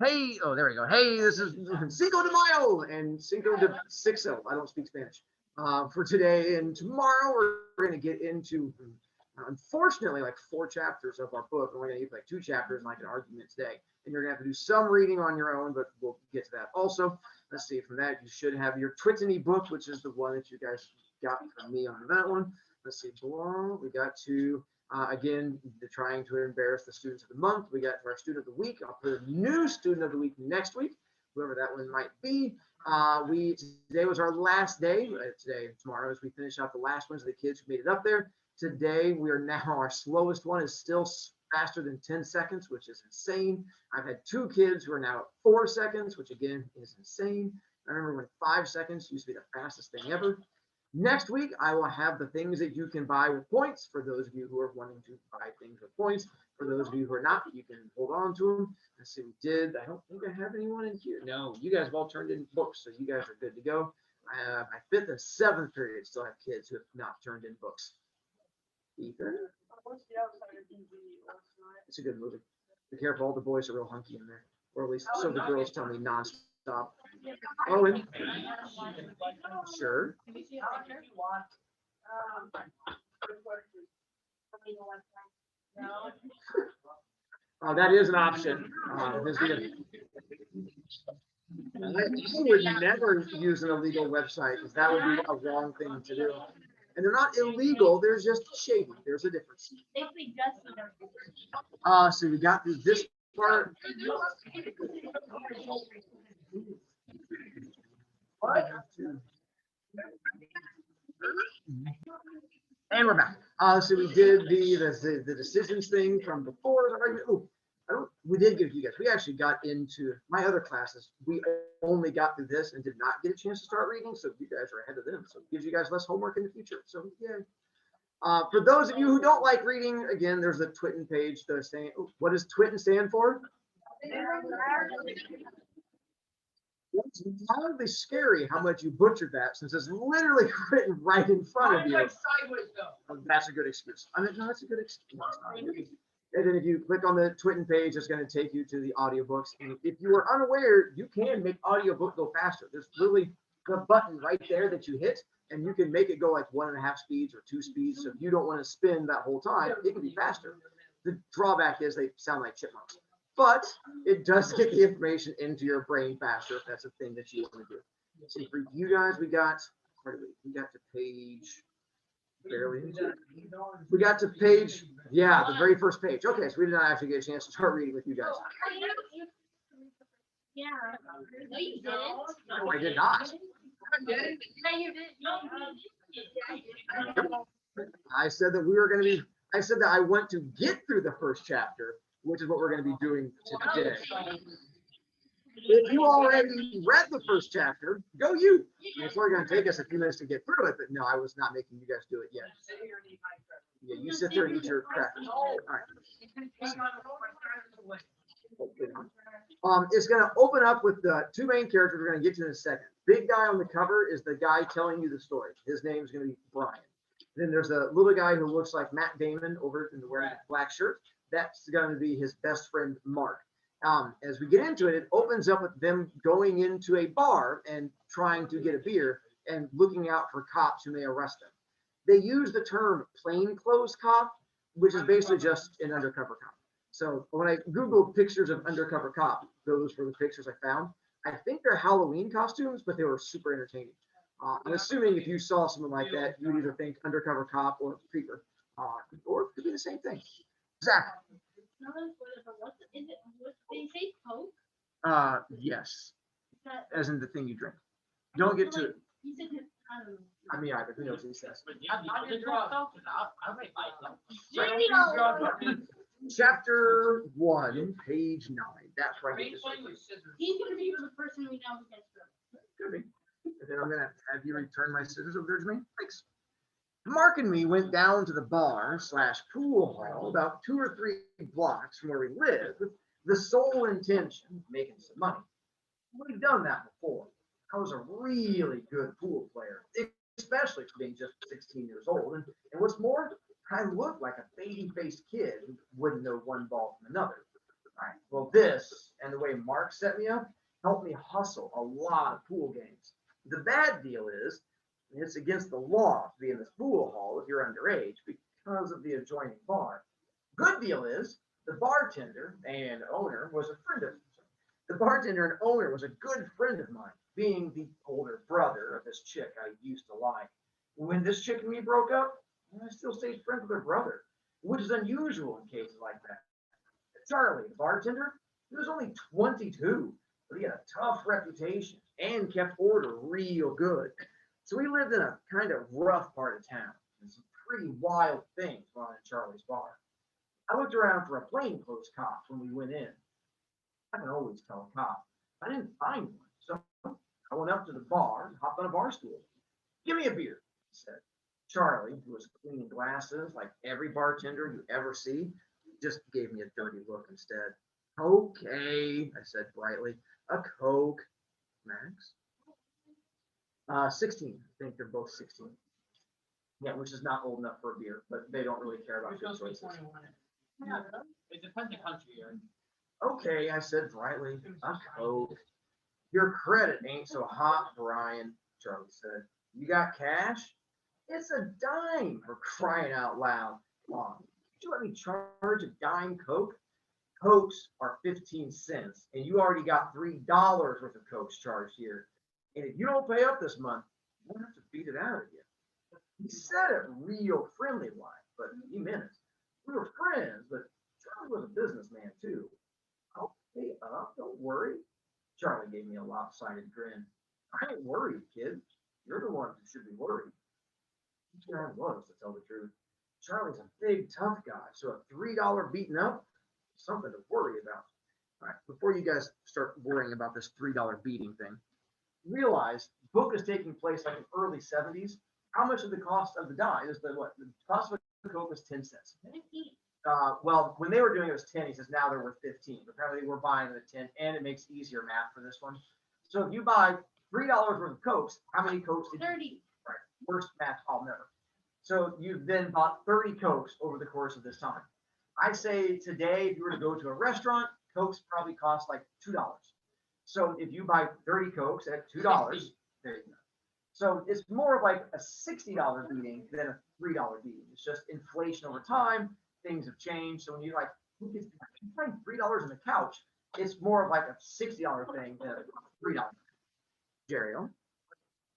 Hey, oh, there we go. Hey, this is Cinco de Mayo and Cinco de Sixo. I don't speak Spanish. For today and tomorrow, we're going to get into, unfortunately, like 4 chapters of our book. And we're going to get like 2 chapters and like an argument today. And you're going to have to do some reading on your own, but we'll get to that also. Let's see, from that, you should have your Twittany book, which is the one that you guys got from me on that one. Let's see, we got to again, trying to embarrass the students of the month. We got our student of the week. I'll put a new student of the week next week, whoever that one might be. Today was our last day. Today and tomorrow, as we finish out the last ones of the kids who made it up there. Today, we are now, our slowest one is still faster than 10 seconds, which is insane. I've had 2 kids who are now at 4 seconds, which again is insane. I remember when 5 seconds used to be the fastest thing ever. Next week, I will have the things that you can buy with points. For those of you who are wanting to buy things with points, for those of you who are not, you can hold on to them. Let's see, we did. I don't think I have anyone in here. No, you guys have all turned in books, so you guys are good to go. My 5th and 7th period still have kids who have not turned in books. Ethan? It's a good movie. Be careful, all the boys are real hunky in there. Or at least so the girls tell me nonstop. Owen? Sure. That is an option. I would never use an illegal website because that would be a wrong thing to do. And they're not illegal, they're just shady. There's a difference. So we got through this part. And we're back. So we did the decisions thing from before. We did give you guys. We actually got into my other classes. We only got through this and did not get a chance to start reading. So you guys are ahead of them. So it gives you guys less homework in the future. So yeah. For those of you who don't like reading, again, there's the Twitten page. What does Twitten stand for? It's mildly scary how much you butchered that, since it's literally written right in front of you. Sideways, though. That's a good excuse. I mean, no, that's a good excuse. And then if you click on the Twitten page, it's going to take you to the audiobooks. And if you are unaware, you can make audiobook go faster. There's literally a button right there that you hit, and you can make it go like 1.5 speeds or 2 speeds. So if you don't want to spin that whole time, it can be faster. The drawback is they sound like chipmunks. But it does get the information into your brain faster if that's a thing that you want to do. So for you guys, we got to page, barely. We got to page, yeah, the very first page. Okay, so we did not actually get a chance to start reading with you guys. Yeah. No, you didn't. No, I did not. No, you didn't. I said that we were going to be, I said that I want to get through the first chapter, which is what we're going to be doing today. If you already read the first chapter, go you. It's only going to take us a few minutes to get through it, but no, I was not making you guys do it yet. Yeah, you sit there and eat your crackers. All right. It's going to open up with the 2 main characters we're going to get to in a second. Big guy on the cover is the guy telling you the story. His name is going to be Brian. Then there's a little guy who looks like Matt Damon over in the wearing a black shirt. That's going to be his best friend, Mark. As we get into it, it opens up with them going into a bar and trying to get a beer and looking out for cops who may arrest them. They use the term plainclothes cop, which is basically just an undercover cop. So when I Googled pictures of undercover cop, those were the pictures I found. I think they're Halloween costumes, but they were super entertaining. I'm assuming if you saw something like that, you would either think undercover cop or creeper, or it could be the same thing. Zach. Did you say Coke? Yes. As in the thing you drink. Don't get to it. You said, I don't know. I mean, either. Who knows what he says? Chapter 1, page 9. That's right. He's going to be the person we know who gets through. Could be. And then I'm going to have you return my scissors over there to me. Thanks. Mark and me went down to the bar/pool hall about 2 or 3 blocks from where we live with the sole intention of making some money. We've done that before. I was a really good pool player, especially for being just 16 years old. And what's more, I looked like a baby-faced kid who wouldn't know one ball from another. Right. Well, this and the way Mark set me up helped me hustle a lot of pool games. The bad deal is it's against the law to be in this pool hall if you're underage because of the adjoining bar. Good deal is the bartender and owner was a friend of the bartender and owner was a good friend of mine, being the older brother of this chick I used to like. When this chick and me broke up, I still stayed friends with her brother, which is unusual in cases like that. Charlie, the bartender, he was only 22, but he had a tough reputation and kept order real good. So we lived in a kind of rough part of town, and some pretty wild things went on in Charlie's bar. I looked around for a plainclothes cop when we went in. I can always tell a cop. I didn't find one, so I went up to the bar and hopped on a bar stool. Give me a beer, he said. Charlie, who was cleaning glasses like every bartender you ever see, just gave me a dirty look instead. Okay, I said brightly. A Coke. Max? 16. I think they're both 16. Yeah, which is not old enough for a beer, but they don't really care about food choices. Yeah, it depends on the country. Okay, I said brightly. A Coke. Your credit ain't so hot, Brian, Charlie said. You got cash? It's a dime, for crying out loud. Come on, could you let me charge a dime Coke? Cokes are 15 cents, and you already got $3 worth of Cokes charged here. And if you don't pay up this month, we'll have to beat it out of you. He said it real friendly like, but he meant it. We were friends, but Charlie was a businessman too. I'll pay up, don't worry. Charlie gave me a lopsided grin. I ain't worried, kid. You're the one who should be worried. Yeah, I was, to tell the truth. Charlie's a big, tough guy, so a $3 beating up is something to worry about. All right, before you guys start worrying about this $3 beating thing, realize the book is taking place like in early 70s. How much of the cost of the dime is the what? The cost of a Coke was 10 cents. Well, when they were doing it, it was 10. He says now they're worth 15. Apparently, we're buying it at 10, and it makes easier math for this one. So if you buy $3 worth of Cokes, how many Cokes did you? 30. Right, worst math I'll never. So you've then bought 30 Cokes over the course of this time. I say today, if you were to go to a restaurant, Cokes probably cost like $2. So if you buy 30 Cokes at $2, there you go. So it's more of like a $60 beating than a $3 beating. It's just inflation over time. Things have changed. So when you like, who gets $3 on the couch, it's more of like a $60 thing than a $3. Jerry,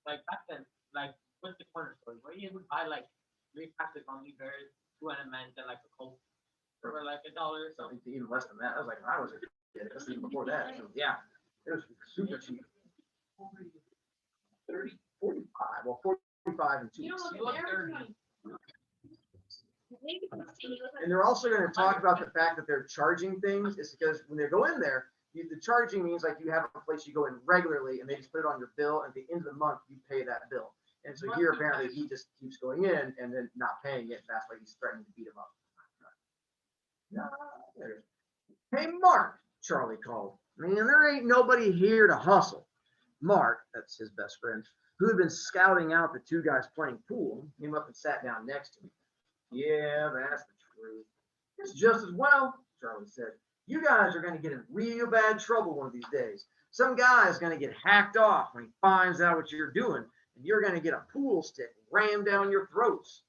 Like back then, like what's the corner store where you would buy like 3 packs of gummy bears, 2 M&Ms, and like a Coke for like $1 or something. something even less than that. I was like, when I was a kid, it was even before that. So, yeah, it was super cheap. 30, 45. Well, 45 and 2 You weeks. don't You look look at their dirty. money. Maybe it's skinny, look And they're also going to talk about the fact that they're charging things. It's because when they go in there, the charging means like you have a place you go in regularly and they just put it on your bill. And at the end of the month, you pay that bill. And so here, apparently, he just keeps going in and then not paying it. That's why he's threatening to beat him up. Hey, Mark, Charlie called. Man, there ain't nobody here to hustle. Mark, that's his best friend, who had been scouting out the two guys playing pool, came up and sat down next to me. Yeah, that's the truth. It's just as well, Charlie said. You guys are going to get in real bad trouble one of these days. Some guy's going to get hacked off when he finds out what you're doing, and you're going to get a pool stick rammed down your throats.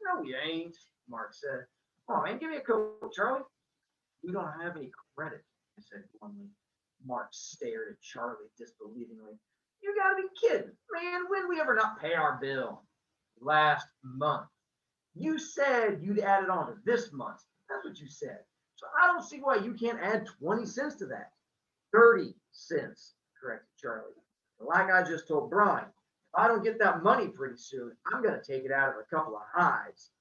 No, we ain't, Mark said. Oh, man, give me a Coke, Charlie. We don't have any credit, I said bluntly. Mark stared at Charlie disbelievingly. You gotta be kidding. Man, when we ever not pay our bill? Last month. You said you'd add it on to this month. That's what you said. So I don't see why you can't add 20 cents to that. 30 cents, corrected Charlie. Like I just told Brian, if I don't get that money pretty soon, I'm going to take it out of a couple of hides.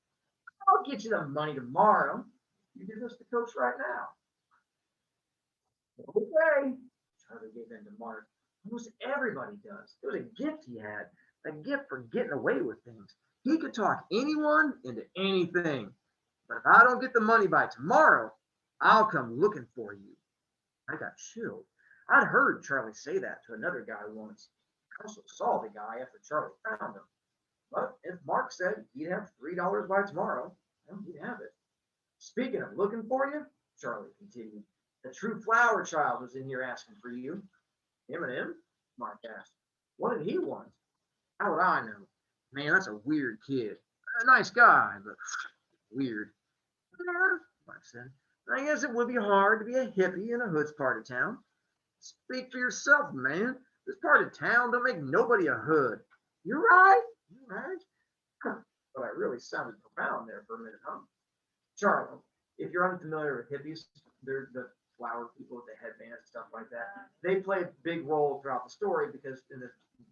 I'll get you the money tomorrow. You give us the Cokes right now. Okay. Charlie gave in to Mark. Almost everybody does. It was a gift he had, a gift for getting away with things. He could talk anyone into anything. But if I don't get the money by tomorrow, I'll come looking for you. I got chilled. I'd heard Charlie say that to another guy once. I also saw the guy after Charlie found him. But if Mark said he'd have $3 by tomorrow, well, he'd have it. Speaking of looking for you, Charlie continued, The true flower child was in here asking for you. Eminem? Mark asked. What did he want? How would I know? Man, that's a weird kid. A nice guy, but weird. Yeah, Mark said. I guess it would be hard to be a hippie in a hood's part of town. Speak for yourself, man. This part of town don't make nobody a hood. You're right. You're right. Huh. But I really sounded profound there for a minute, huh? Charlie, if you're unfamiliar with hippies, they're the flower people with the headbands and stuff like that. They play a big role throughout the story because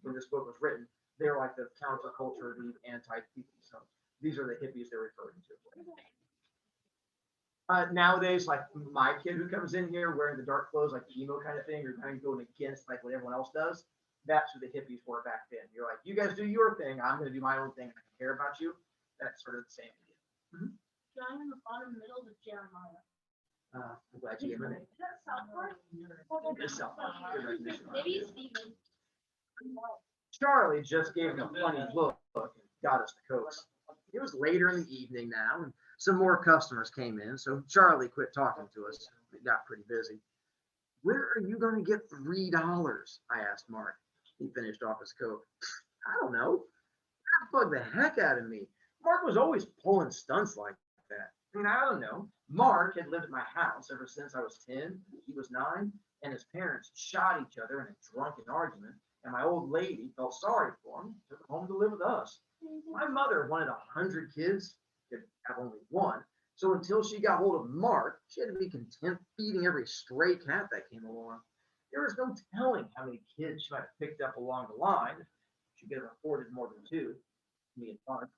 when this book was written, they're like the counterculture, the anti-people. So these are the hippies they're referring to. Nowadays, like my kid who comes in here wearing the dark clothes, like the emo kind of thing, or kind of going against like what everyone else does, that's who the hippies were back then. You're like, you guys do your thing, I'm going to do my own thing. I don't care about you. That's sort of the same idea. Mm-hmm. John in the bottom middle of Jeremiah. I'm glad you gave my name. Is that South Park? It's South Park. Good recognition. Maybe it's Steven. Charlie just gave him a funny look and got us the coats. It was later in the evening now, and some more customers came in, so Charlie quit talking to us. It got pretty busy. Where are you going to get $3? I asked Mark. He finished off his coat. I don't know. That bugged the heck out of me. Mark was always pulling stunts like that. I mean, I don't know. Mark had lived at my house ever since I was 10. He was 9, and his parents shot each other in a drunken argument, and my old lady felt sorry for him, took him home to live with us. My mother wanted 100 kids, could have only one. So until she got hold of Mark, she had to be content feeding every stray cat that came along. There was no telling how many kids she might have picked up along the line. She could have afforded more than 2, me and Mark.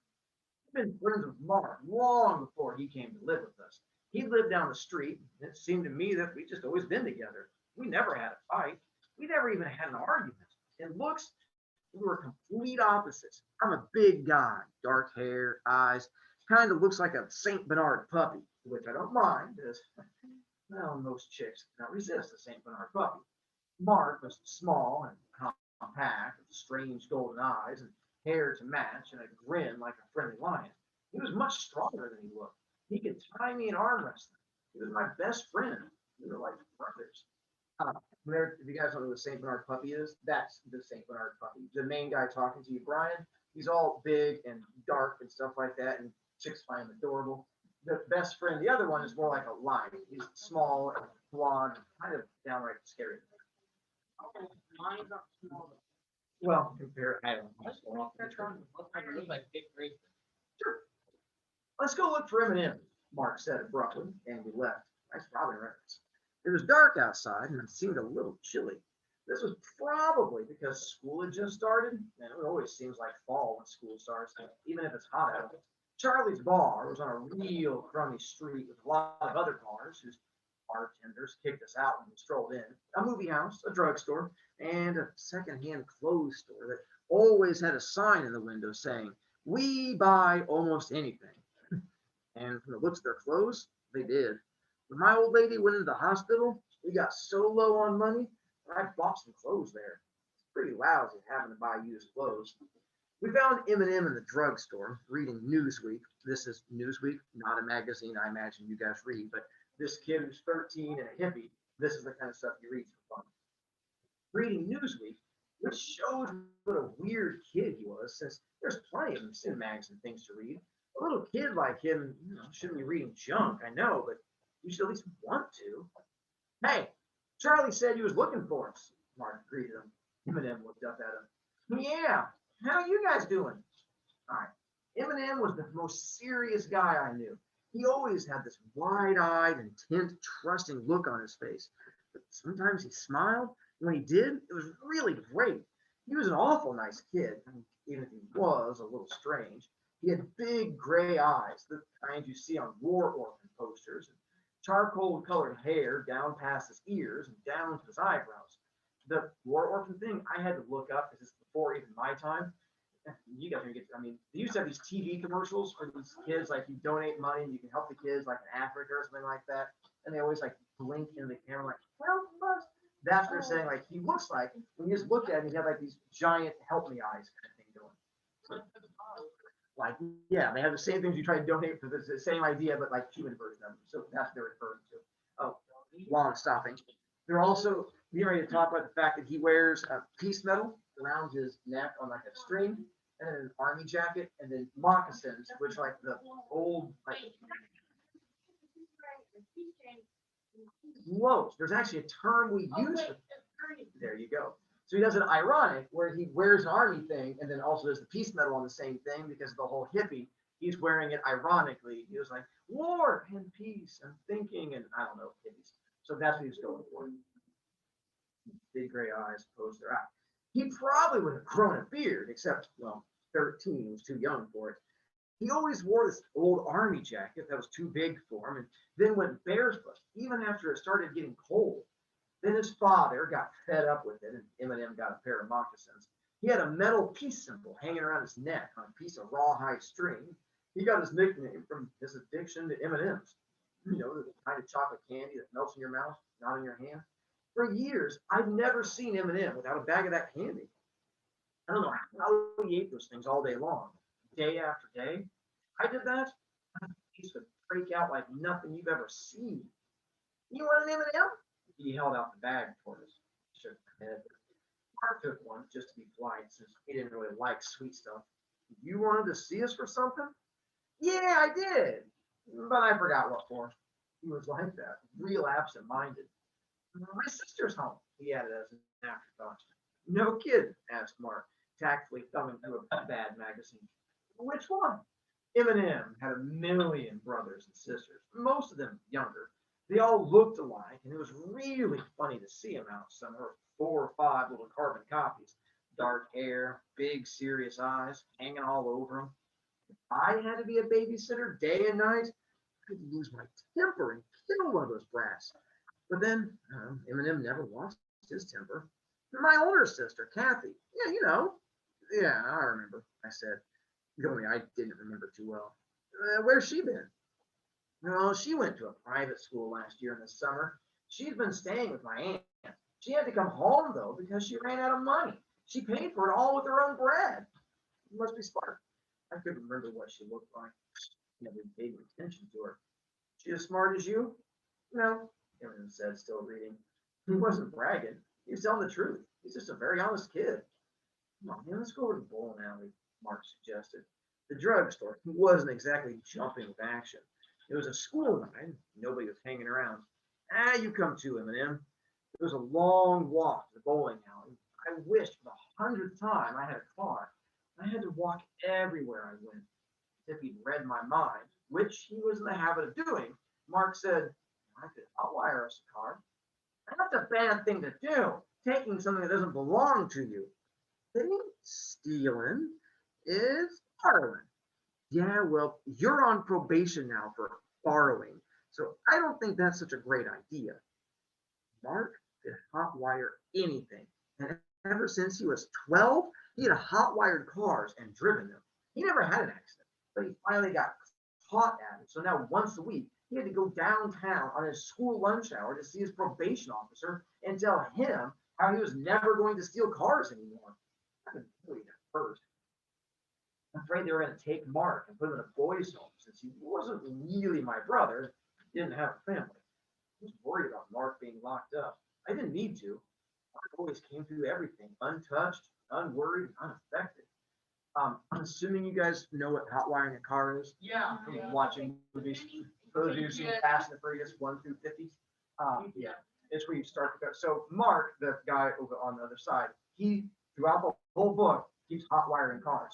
I've been friends with Mark long before he came to live with us. He lived down the street, and it seemed to me that we just always been together. We never had a fight. We never even had an argument. In looks, we were complete opposites. I'm a big guy, dark hair, eyes, kind of looks like a St. Bernard puppy, which I don't mind, because, well, most chicks cannot resist a St. Bernard puppy. Mark was small and compact, with strange golden eyes and hair to match and a grin like a friendly lion. He was much stronger than he looked. He could tie me in arm wrestling. He was my best friend. We were like brothers. If you guys don't know what the St. Bernard puppy is, that's the St. Bernard puppy. The main guy talking to you, Brian, he's all big and dark and stuff like that, and chicks find him adorable. The best friend, the other one, is more like a lion. He's small and blonde, kind of downright scary. Mine's not small. Well, compare, I don't know. Looks like big grapes. Sure. Let's go look for Eminem, Mark said abruptly, and we left. Nice Robin reference. It was dark outside and it seemed a little chilly. This was probably because school had just started, and it always seems like fall when school starts, even if it's hot out. Charlie's bar was on a real crummy street with a lot of other bars whose bartenders kicked us out when we strolled in. A movie house, a drugstore, and a secondhand clothes store that always had a sign in the window saying, "We buy almost anything." And from the looks of their clothes, they did. When my old lady went into the hospital, we got so low on money, I bought some clothes there. It's pretty lousy having to buy used clothes. We found Eminem in the drugstore reading Newsweek. This is Newsweek, not a magazine I imagine you guys read, but this kid who's 13 and a hippie, this is the kind of stuff he reads for fun. Reading Newsweek, which shows what a weird kid he was, since there's plenty of Cinemags and things to read. A little kid like him, shouldn't be reading junk, I know, but you should at least want to. Hey, Charlie said he was looking for us. Mark greeted him. Eminem looked up at him. Yeah, how you guys doing? All right. Eminem was the most serious guy I knew. He always had this wide-eyed, intent, trusting look on his face. But sometimes he smiled. And when he did, it was really great. He was an awful nice kid, even if he was a little strange. He had big gray eyes, the kind you see on war orphan posters, and charcoal-colored hair down past his ears and down to his eyebrows. The war orphan thing I had to look up because it's before even my time. You guys are gonna get. I mean, they used to have these TV commercials for these kids, like you donate money and you can help the kids, like in Africa or something like that. And they always like blink in the camera, like help us. That's what they're saying. Like he looks like when you just look at him, he had like these giant help me eyes kind of thing going. Like, yeah, they have the same things you try to donate for the same idea, but like human version of them. So that's what they're referring to. Oh, long stopping. They're also getting ready to talk about the fact that he wears a piece medal around his neck on like a string, and then an army jacket, and then moccasins, which like the old like clothes. There's actually a term we use for there you go. So he does an ironic where he wears an army thing and then also does the peace medal on the same thing because of the whole hippie. He's wearing it ironically. He was like, war and peace and thinking and I don't know, hippies. So that's what he's going for. Big gray eyes, opposed their eye. He probably would have grown a beard, except, well, 13, he was too young for it. He always wore this old army jacket that was too big for him and then went barefoot, even after it started getting cold. Then his father got fed up with it, and Eminem got a pair of moccasins. He had a metal peace symbol hanging around his neck on a piece of rawhide string. He got his nickname from his addiction to M&Ms. You know, the kind of chocolate candy that melts in your mouth, not in your hand. For years, I've never seen Eminem without a bag of that candy. I don't know how he ate those things all day long, day after day. I did that. My face would break out like nothing you've ever seen. You want an M&M? He held out the bag toward us. Shook my head. Mark took one just to be polite since he didn't really like sweet stuff. You wanted to see us for something? Yeah, I did. But I forgot what for. He was like that, real absent-minded. My sister's home, he added as an afterthought. No kid, asked Mark, tactfully thumbing through a bad magazine. Which one? Eminem had a million brothers and sisters, most of them younger. They all looked alike, and it was really funny to see him out somewhere, 4 or 5 little carbon copies. Dark hair, big serious eyes, hanging all over him. If I had to be a babysitter day and night, I'd lose my temper and kill one of those brats. But then Eminem never lost his temper. My older sister, Kathy. Yeah, you know. Yeah, I remember, I said. Only I didn't remember too well. Where's she been? Well, she went to a private school last year in the summer. She's been staying with my aunt. She had to come home, though, because she ran out of money. She paid for it all with her own bread. You must be smart. I couldn't remember what she looked like. Never paid attention to her. She as smart as you? No, Eminem said, still reading. He wasn't bragging. He was telling the truth. He's just a very honest kid. Come on, man, let's go over to the bowling alley, Mark suggested. The drugstore wasn't exactly jumping with action. It was a school night. Nobody was hanging around. You come too, Eminem. It was a long walk to the bowling alley. I wished for the 100th time I had a car. I had to walk everywhere I went. As if he'd read my mind, which he was in the habit of doing, Mark said, I could hotwire us a car. That's a bad thing to do, taking something that doesn't belong to you. Stealing is borrowing. Yeah, well, you're on probation now for borrowing, so I don't think that's such a great idea. Mark could hotwire anything, and ever since he was 12, he had hotwired cars and driven them. He never had an accident, but he finally got caught at it, so now once a week, he had to go downtown on his school lunch hour to see his probation officer and tell him how he was never going to steal cars anymore. I couldn't believe it at first. I'm afraid they were going to take Mark and put him in a boys' home since he wasn't really my brother. He didn't have a family. I was worried about Mark being locked up. I didn't need to. Mark always came through everything untouched, unworried, unaffected. I'm assuming you guys know what hotwiring a car is. Yeah. From watching movies. For those of you who've seen Fast and the Furious 1 through 50. Yeah, it's where you start to go. So Mark, the guy over on the other side, he throughout the whole book keeps hotwiring cars.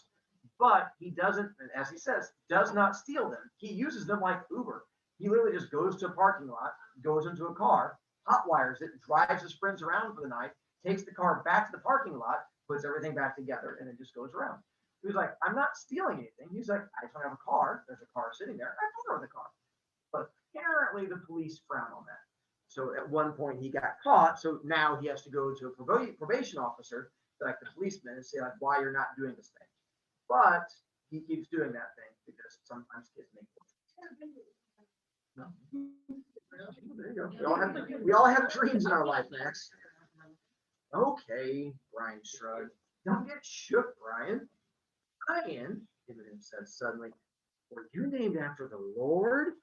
But he doesn't, as he says, does not steal them. He uses them like Uber. He literally just goes to a parking lot, goes into a car, hotwires it, drives his friends around for the night, takes the car back to the parking lot, puts everything back together, and then just goes around. He was like, I'm not stealing anything. He's like, I just want to have a car. There's a car sitting there. I borrow the car. But apparently the police frown on that. So at one point he got caught. So now he has to go to a probation officer, like the policeman, and say like, why you're not doing this thing. But he keeps doing that thing because sometimes kids make no. There you go. We all have dreams in our life, Max. Okay, Brian shrugged. Don't get shook, Brian. Brian, Eminem said suddenly, were you named after the Lord?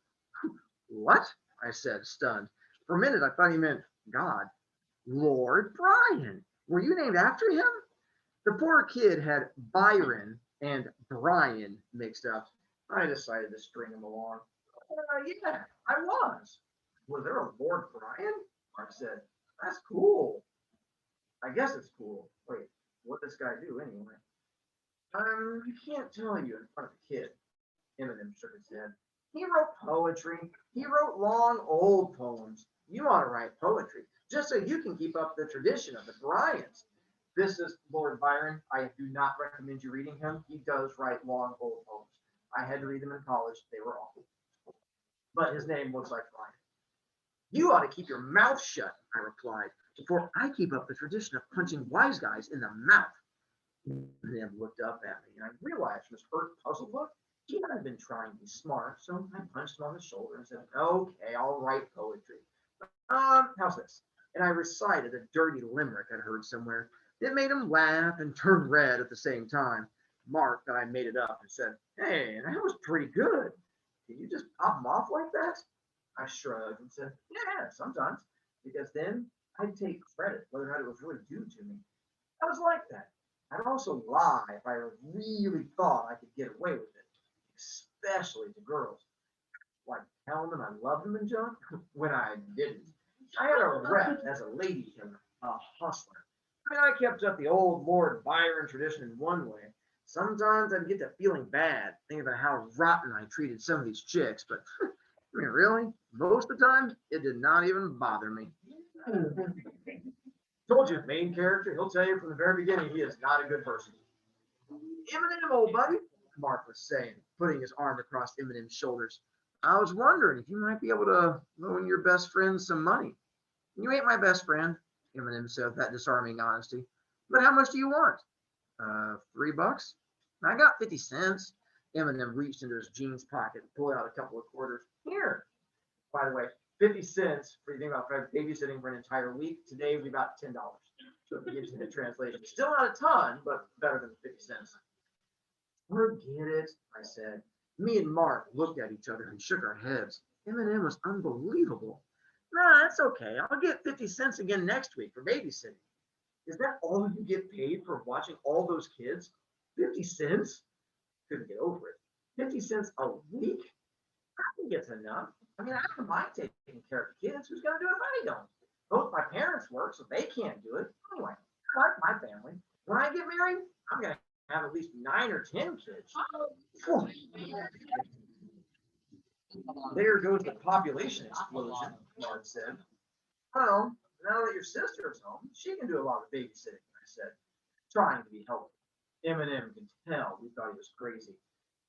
What? I said, stunned. For a minute, I thought he meant God. Lord Brian, were you named after him? The poor kid had Byron and Brian mixed up. I decided to string him along. Yeah, I was. Was there a Lord Brian? Mark said. That's cool. I guess it's cool. Wait, what does this guy do anyway? I can't tell you in front of the kid. Eminem shook his head. He wrote poetry. He wrote long, old poems. You ought to write poetry, just so you can keep up the tradition of the Bryans. This is Lord Byron. I do not recommend you reading him. He does write long, old poems. I had to read them in college. They were awful. But his name looks like Brian. You ought to keep your mouth shut, I replied, before I keep up the tradition of punching wise guys in the mouth. Eminem looked up at me, and I realized from his hurt, puzzled look, he had been trying to be smart, so I punched him on the shoulder and said, okay, I'll write poetry. How's this? And I recited a dirty limerick I'd heard somewhere. It made him laugh and turn red at the same time. Mark thought I made it up and said, hey, that was pretty good. Can you just pop him off like that? I shrugged and said, yeah, sometimes, because then I'd take credit whether or not it was really due to me. I was like that. I'd also lie if I really thought I could get away with it, especially to girls. Like telling them I loved them and junk when I didn't. I had a rep as a lady killer, a hustler. I mean, I kept up the old Lord Byron tradition in one way. Sometimes I'd get to feeling bad, thinking about how rotten I treated some of these chicks, but I mean, really, most of the time, it did not even bother me. Told you, main character, he'll tell you from the very beginning he is not a good person. Eminem, old buddy, Mark was saying, putting his arm across Eminem's shoulders. I was wondering if you might be able to loan your best friend some money. You ain't my best friend, Eminem said with that disarming honesty. But how much do you want? $3? I got 50 cents. Eminem reached into his jeans pocket and pulled out a couple of quarters. Here. By the way, 50 cents for you think about babysitting for an entire week today would be about $10. So it gives you the translation. Still not a ton, but better than 50 cents. Forget it, I said. Me and Mark looked at each other and shook our heads. Eminem was unbelievable. Nah, that's okay. I'll get 50 cents again next week for babysitting. Is that all you get paid for watching all those kids? 50 cents? Couldn't get over it. 50 cents a week? I think it's enough. I mean, I don't mind taking care of the kids. Who's going to do it if I don't? Both my parents work, so they can't do it. Anyway, I like my family. When I get married, I'm going to have at least 9 or 10 kids. There goes the population explosion, Mark said. Well, now that your sister's home, she can do a lot of babysitting, I said, trying to be helpful. Eminem can tell we thought he was crazy.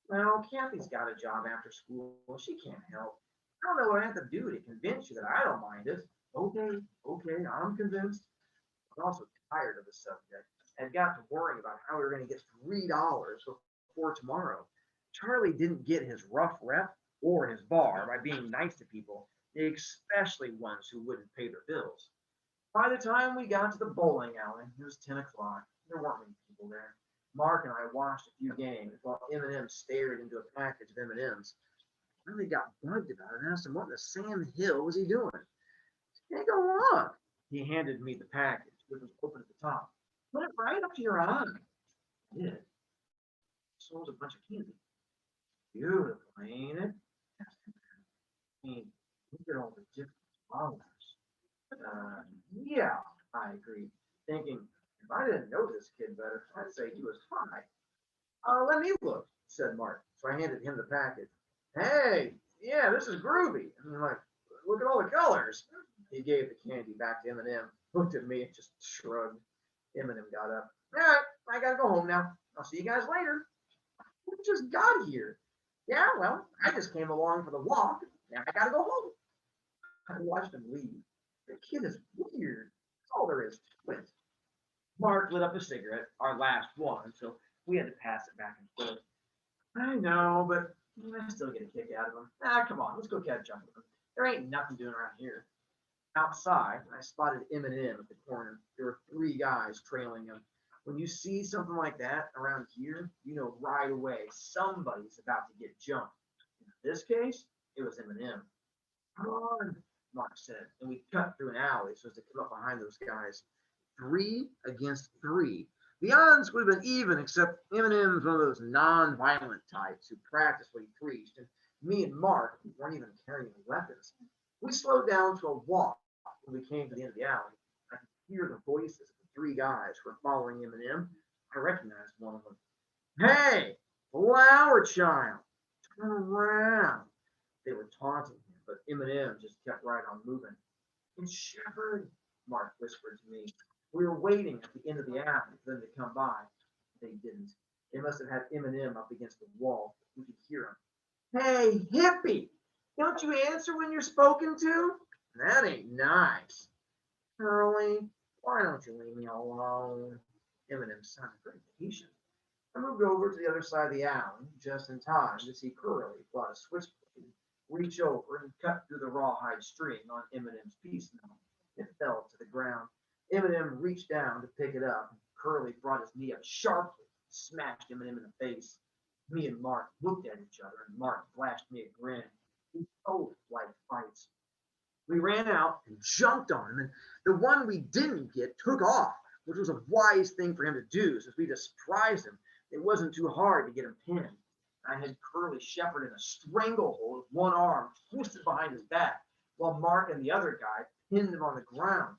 Well, Kathy's got a job after school. She can't help. I don't know what I have to do to convince you that I don't mind it. Okay, I'm convinced. I'm also tired of the subject and got to worrying about how we were going to get $3 before tomorrow. Charlie didn't get his rough rep or his bar by being nice to people, especially ones who wouldn't pay their bills. By the time we got to the bowling alley, it was 10 o'clock. There weren't many people there. Mark and I watched a few games while Eminem stared into a package of M&Ms. I really got bugged about it and asked him what in the Sam Hill was he doing. Hey, go on. He handed me the package, which was open at the top. Put it right up to your eye. I did. Sold a bunch of candy. Beautiful, ain't it? I mean, look at all the different flowers. Yeah, I agreed, thinking if I didn't know this kid better, I'd say he was high. Let me look, said Mark. So I handed him the package. Hey, yeah, this is groovy. And I'm like, look at all the colors. He gave the candy back to Eminem, looked at me and just shrugged. Eminem got up. All right, I gotta go home now. I'll see you guys later. We just got here. Yeah, well, I just came along for the walk. Now I gotta go home. I watched him leave. The kid is weird. That's all there is to it. Mark lit up a cigarette, our last one, so we had to pass it back and forth. I know, but I still get a kick out of him. Come on, let's go catch up with him. There ain't nothing doing around here. Outside, I spotted Eminem at the corner. There were 3 guys trailing him. When you see something like that around here, you know right away somebody's about to get jumped. In this case, it was Eminem. Come on, Mark said, and we cut through an alley so as to come up behind those guys. 3 against 3. The odds would have been even, except Eminem's one of those non-violent types who practiced what he preached, and me and Mark weren't even carrying weapons. We slowed down to a walk when we came to the end of the alley. I could hear the voices of the 3 guys who were following Eminem. I recognized one of them. Hey, flower child, turn around. They were taunting him, but Eminem just kept right on moving. It's Shepard, Mark whispered to me. We were waiting at the end of the alley for them to come by. They didn't. They must have had Eminem up against the wall. We could hear him. Hey, hippie, don't you answer when you're spoken to? That ain't nice. Curly, why don't you leave me alone? Eminem sounded very patient. I moved over to the other side of the alley just in time to see Curly pull out a switchblade, reach over and cut through the rawhide string on Eminem's piece now. It fell to the ground. Eminem reached down to pick it up. Curly brought his knee up sharply, smashed Eminem in the face. Me and Mark looked at each other, and Mark flashed me a grin. He both liked fights. We ran out and jumped on him, and the one we didn't get took off, which was a wise thing for him to do, since we just surprised him. It wasn't too hard to get him pinned. I had Curly Shepard in a stranglehold with one arm twisted behind his back, while Mark and the other guy pinned him on the ground.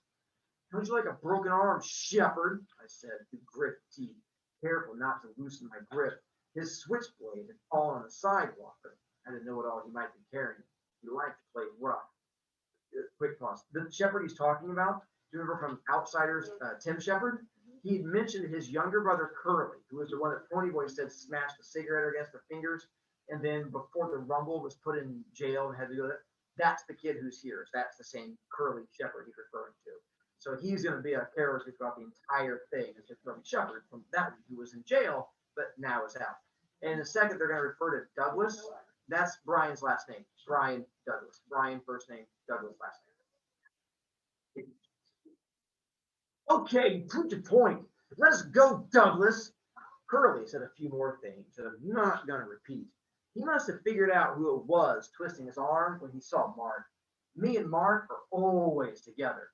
How'd you like a broken arm, Shepard? I said through gritted teeth, careful not to loosen my grip. His switchblade had fallen on the sidewalk, but I didn't know what all he might be carrying. He liked to play rough. Quick pause. The Shepard he's talking about, do you remember from Outsiders, Tim Shepard? He mentioned his younger brother Curly, who was the one that Pony Boy said smashed a cigarette against their fingers, and then before the Rumble was put in jail and had to go. That's the kid who's here. So that's the same Curly Shepard he's referring to. So he's going to be a character throughout the entire thing. It's just Curly Shepard from that one who was in jail, but now is out. And in a second, they're going to refer to Douglas. That's Brian's last name. Brian Douglas. Brian first name, Douglas last name. Okay, prove your point. Let's go, Douglas. Curly said a few more things that I'm not going to repeat. He must have figured out who it was twisting his arm when he saw Mark. Me and Mark are always together.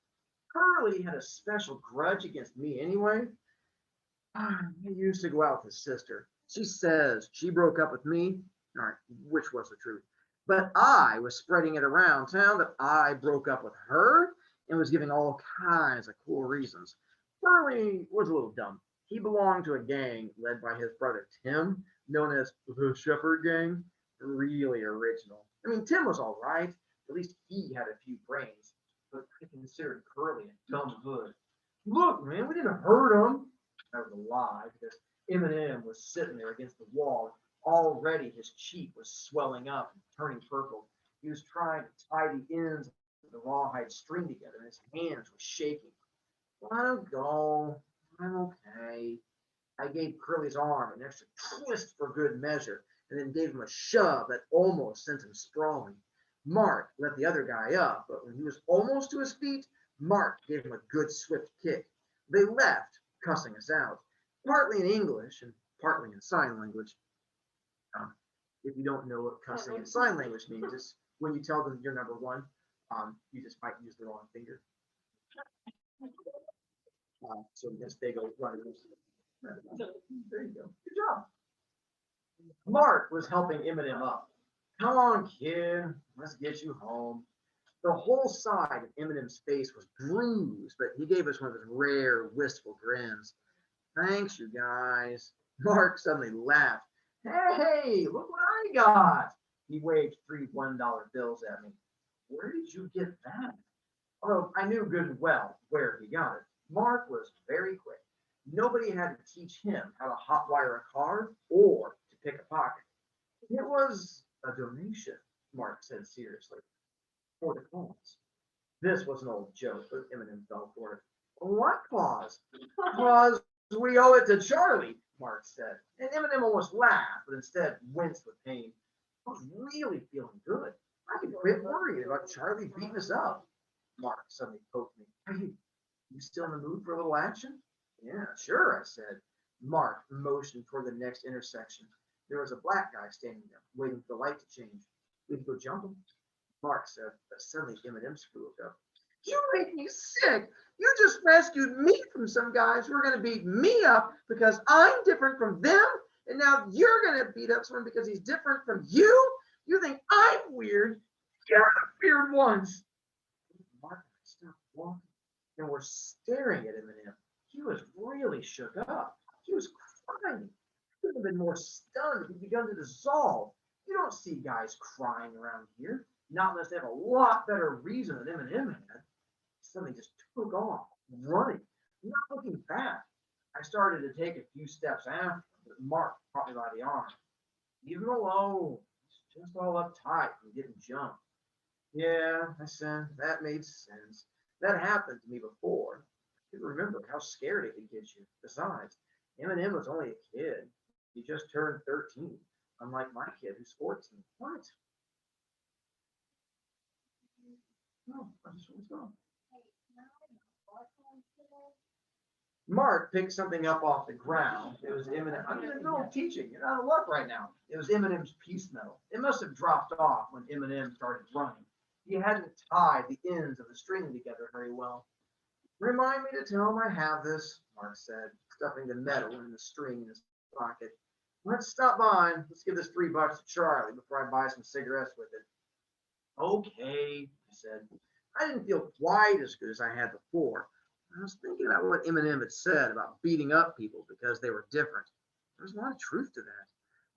Curly had a special grudge against me anyway. He used to go out with his sister. She says she broke up with me, all right, which was the truth. But I was spreading it around town that I broke up with her and was giving all kinds of cool reasons. Curly was a little dumb. He belonged to a gang led by his brother Tim, known as the Shepherd Gang. Really original. I mean, Tim was all right. At least he had a few brains. But I considered Curly a dumb hood. Look, man, we didn't hurt him. That was a lie, because Eminem was sitting there against the wall. Already his cheek was swelling up and turning purple. He was trying to tie the ends of the rawhide string together, and his hands were shaking. Let him go. I'm okay. I gave Curly's arm an extra twist for good measure, and then gave him a shove that almost sent him sprawling. Mark let the other guy up, but when he was almost to his feet, Mark gave him a good swift kick. They left, cussing us out, partly in English and partly in sign language. If you don't know what cussing in sign language means, it's when you tell them you're number one, you just might use the wrong finger. So yes, they go right. There you go. Good job. Mark was helping Eminem up. Come on, kid. Let's get you home. The whole side of Eminem's face was bruised, but he gave us one of his rare, wistful grins. Thanks, you guys. Mark suddenly laughed. Hey, look what I got. He waved 3 $1 bills at me. Where did you get that? Although I knew good and well where he got it. Mark was very quick. Nobody had to teach him how to hotwire a car or to pick a pocket. It was a donation, Mark said seriously, for the cause. This was an old joke, but Eminem fell for it. What cause? Cause we owe it to Charlie, Mark said. And Eminem almost laughed, but instead winced with pain. I was really feeling good. I could quit worrying about Charlie beating us up. Mark suddenly poked me. Hey, you still in the mood for a little action? Yeah, sure, I said. Mark motioned toward the next intersection. There was a black guy standing there, waiting for the light to change. We could go jump him. Mark said, but suddenly Eminem spoke up. You make me sick. You just rescued me from some guys who are going to beat me up because I'm different from them. And now you're going to beat up someone because he's different from you? You think I'm weird? You're the weird ones. Mark and I stopped walking and were staring at Eminem. He was really shook up. He was crying. He could have been more stunned if he'd begun to dissolve. You don't see guys crying around here, not unless they have a lot better reason than Eminem had. Suddenly just took off, running, not looking back. I started to take a few steps after, but Mark caught me by the arm. Leave him alone. He's just all uptight and getting jumped. Yeah, I said, that made sense. That happened to me before. I can remember how scared it could get you. Besides, Eminem was only a kid. He just turned 13, unlike my kid who's 14. What? No, I just was wrong. Mark picked something up off the ground. It was Eminem. I'm in the middle of teaching. You're out of luck right now. It was Eminem's peace medal. It must have dropped off when Eminem started running. He hadn't tied the ends of the string together very well. Remind me to tell him I have this, Mark said, stuffing the medal in the string in his pocket. Let's stop by. Let's give this $3 to Charlie before I buy some cigarettes with it. Okay, I said. I didn't feel quite as good as I had before. I was thinking about what Eminem had said about beating up people because they were different. There was a lot of truth to that.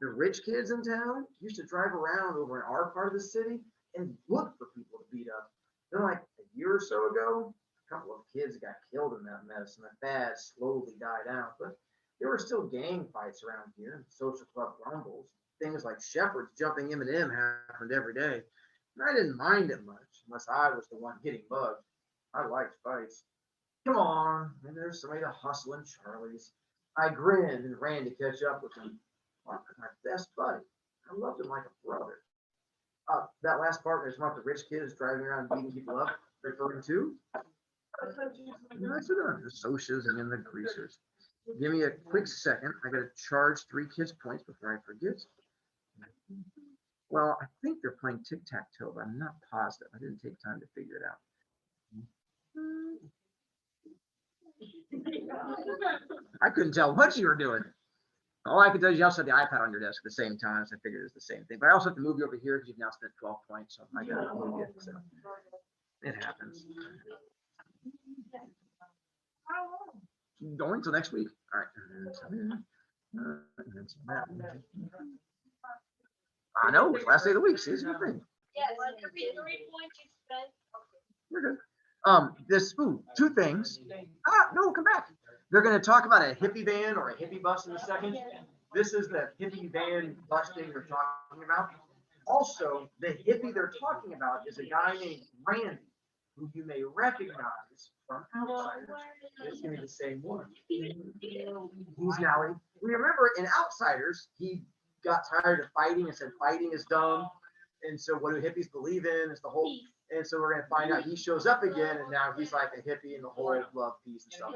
The rich kids in town used to drive around over in our part of the city and look for people to beat up. Then, like a year or so ago, a couple of kids got killed in that mess, and the fad slowly died out. But there were still gang fights around here, and social club rumbles. Things like shepherds jumping Eminem happened every day. And I didn't mind it much, unless I was the one getting bugged. I liked fights. Come on, and there's somebody to hustle in Charlie's. I grinned and ran to catch up with him. Mark was my best buddy. I loved him like a brother. That last part is about the rich kids driving around beating people up, referring to? That's the socias and the greasers. Give me a quick second. I gotta charge 3 kids points before I forget. Well, I think they're playing tic-tac-toe, but I'm not positive. I didn't take time to figure it out. I couldn't tell what you were doing. All I could tell you, you also had the iPad on your desk at the same time, so I figured it was the same thing. But I also have to move you over here because you've now spent 12 points, so I got to move you. So it happens. Going till next week. All right. I know, it's last day of the week. See, it's a good thing. Yes, every 3 points you spent. We're good. Two things. No, come back. They're going to talk about a hippie van or a hippie bus in a second. This is the hippie van busting they're talking about. Also, the hippie they're talking about is a guy named Randy, who you may recognize from Outsiders. It's going to be the same one. He's Nally. We remember in Outsiders, he got tired of fighting and said fighting is dumb. And so what do hippies believe in is the whole, and so we're going to find out he shows up again and now he's like a hippie and the whole love, peace and stuff.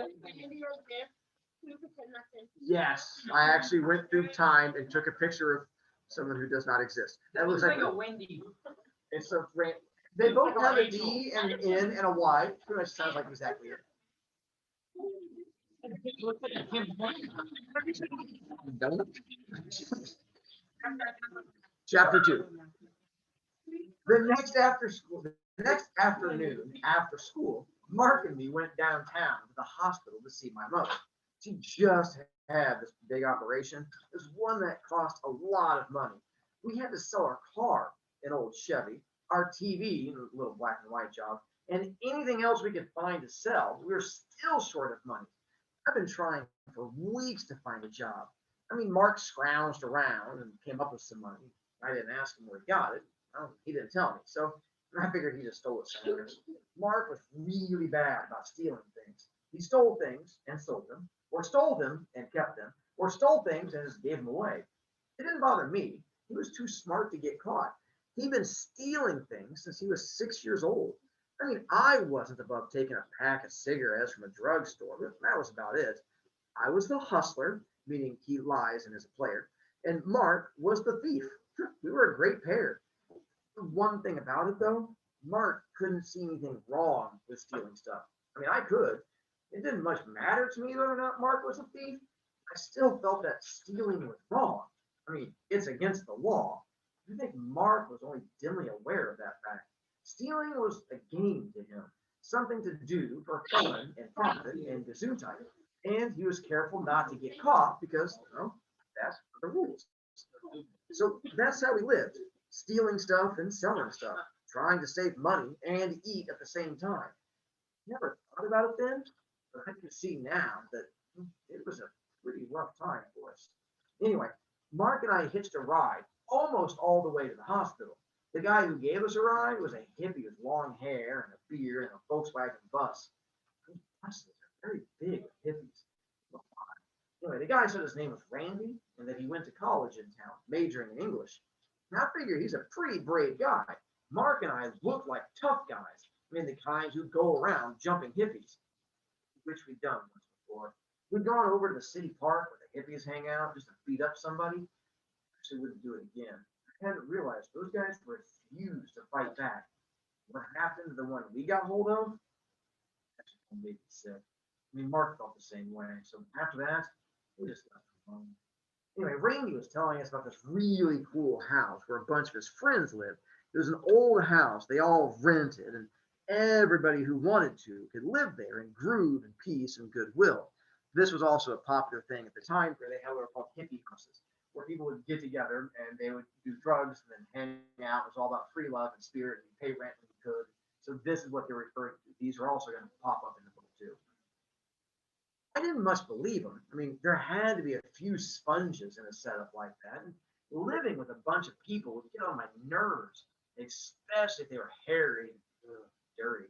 Yes, I actually went through time and took a picture of someone who does not exist. That looks like a Wendy. It's a they both have a D and an N and a Y. Pretty much sounds like exactly it. Chapter 2. The next afternoon after school, Mark and me went downtown to the hospital to see my mother. She just had this big operation. It was one that cost a lot of money. We had to sell our car, an old Chevy, our TV, a little black and white job, and anything else we could find to sell. We were still short of money. I've been trying for weeks to find a job. I mean, Mark scrounged around and came up with some money. I didn't ask him where he got it. He didn't tell me. So I figured he just stole it somewhere. Mark was really bad about stealing things. He stole things and sold them, or stole them and kept them, or stole things and just gave them away. It didn't bother me. He was too smart to get caught. He'd been stealing things since he was 6 years old. I mean, I wasn't above taking a pack of cigarettes from a drugstore, but that was about it. I was the hustler, meaning he lies and is a player, and Mark was the thief. We were a great pair. The one thing about it though, Mark couldn't see anything wrong with stealing stuff. I mean, I could. It didn't much matter to me whether or not Mark was a thief. I still felt that stealing was wrong. I mean, it's against the law. I think Mark was only dimly aware of that fact. Stealing was a game to him, something to do for fun and profit and gesundheit. And he was careful not to get caught because, that's the rules. So that's how we lived, stealing stuff and selling stuff, trying to save money and eat at the same time. Never thought about it then, but I can see now that it was a pretty rough time for us. Anyway, Mark and I hitched a ride almost all the way to the hospital. The guy who gave us a ride was a hippie with long hair and a beard and a Volkswagen bus. Those buses are very big with hippies. Anyway, the guy said his name was Randy and that he went to college in town, majoring in English. And I figure he's a pretty brave guy. Mark and I looked like tough guys. I mean, the kinds who go around jumping hippies, which we'd done once before. We'd gone over to the city park where the hippies hang out just to beat up somebody. Actually, wouldn't do it again. I hadn't realized those guys refused to fight back. What happened to the one we got hold of? Actually made me sick. I mean, Mark felt the same way. So after that, we just left him alone. Anyway, Randy was telling us about this really cool house where a bunch of his friends lived. It was an old house they all rented, and everybody who wanted to could live there in groove and peace and goodwill. This was also a popular thing at the time where they had what were called hippie houses, where people would get together and they would do drugs and then hang out. It was all about free love and spirit, and you pay rent when you could. So this is what they're referring to. These are also going to pop up in the book too. I didn't much believe them. I mean, there had to be a few sponges in a setup like that. And living with a bunch of people would get on my nerves, especially if they were hairy and dirty.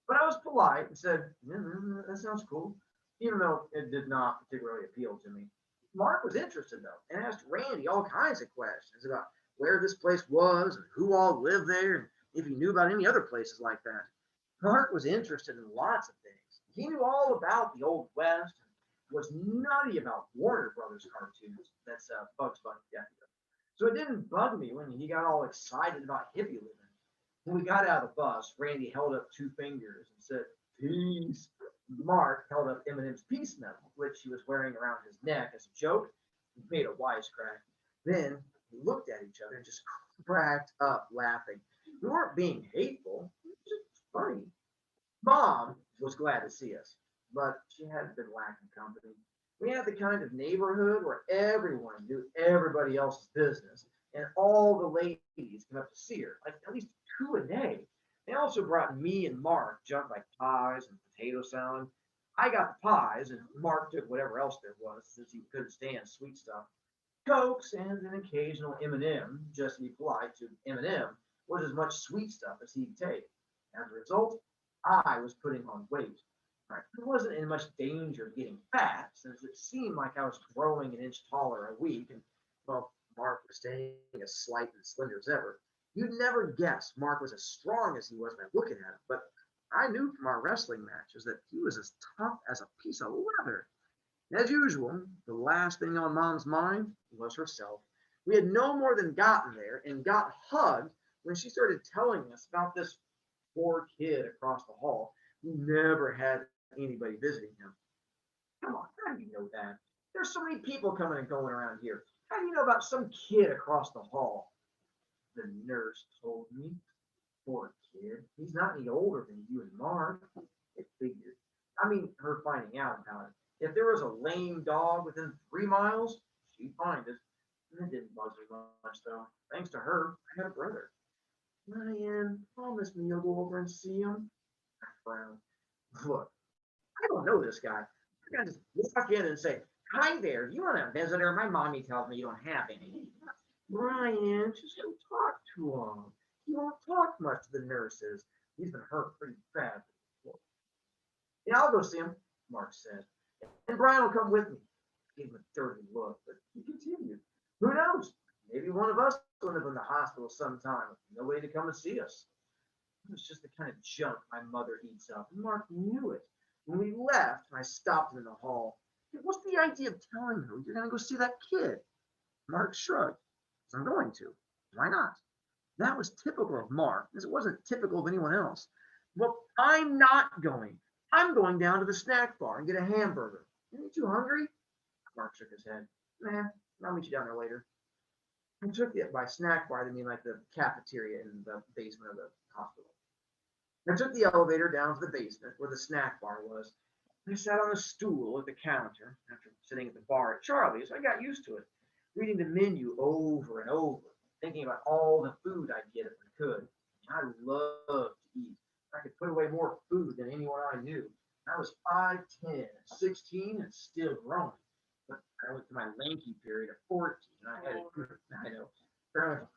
But I was polite and said, yeah, that sounds cool, even though it did not particularly appeal to me. Mark was interested though and asked Randy all kinds of questions about where this place was and who all lived there and if he knew about any other places like that. Mark was interested in lots of things. He knew all about the Old West and was nutty about Warner Brothers cartoons. That's Bugs Bunny. Yeah. So it didn't bug me when he got all excited about hippie living. When we got out of the bus, Randy held up two fingers and said, "Peace." Mark held up Eminem's peace medal, which he was wearing around his neck as a joke. He made a wisecrack. Then we looked at each other and just cracked up laughing. We weren't being hateful. It was just funny. Mom was glad to see us, but she hadn't been lacking company. We had the kind of neighborhood where everyone knew everybody else's business, and all the ladies came up to see her, like at least two a day. They also brought me and Mark junk like pies and potato salad. I got the pies, and Mark took whatever else there was, since he couldn't stand sweet stuff. Cokes and an occasional M&M, just to be polite to M&M, was as much sweet stuff as he'd take. As a result, I was putting on weight. I wasn't in much danger of getting fat, since it seemed like I was growing an inch taller a week, and well, Mark was staying as slight and slender as ever. You'd never guess Mark was as strong as he was by looking at him, but I knew from our wrestling matches that he was as tough as a piece of leather. As usual, the last thing on Mom's mind was herself. We had no more than gotten there and got hugged when she started telling us about this poor kid across the hall who never had anybody visiting him. Come on, how do you know that? There's so many people coming and going around here. How do you know about some kid across the hall? The nurse told me. Poor kid. He's not any older than you and Mark. It figured. I mean, her finding out about it. If there was a lame dog within 3 miles, she'd find it. And it didn't bother me much, though. Thanks to her, I had a brother. Ryan, promise me you'll go over and see him. I frowned. Look, I don't know this guy. I gotta just walk in and say, "Hi there, you want a visitor? My mommy tells me you don't have any." Ryan, just go talk to him. He won't talk much to the nurses. He's been hurt pretty bad before. Yeah, I'll go see him, Mark said. And Brian will come with me. I gave him a dirty look, but he continued. Who knows? Maybe one of us will end up in the hospital sometime with nobody to come and see us. It was just the kind of junk my mother eats up, and Mark knew it. When we left, I stopped him in the hall. Hey, what's the idea of telling her you're going to go see that kid? Mark shrugged. I'm going to. Why not? That was typical of Mark, as it wasn't typical of anyone else. Well, I'm not going. I'm going down to the snack bar and get a hamburger. Ain't you hungry? Mark shook his head. Nah, I'll meet you down there later. I took it by snack bar, I mean like the cafeteria in the basement of the hospital. I took the elevator down to the basement where the snack bar was. I sat on a stool at the counter after sitting at the bar at Charlie's. I got used to it, reading the menu over and over, thinking about all the food I'd get if I could. I loved to eat. I could put away more food than anyone I knew. I was 5, 10, 16, and still growing. But I went to my lanky period of 14, and I know. Apparently,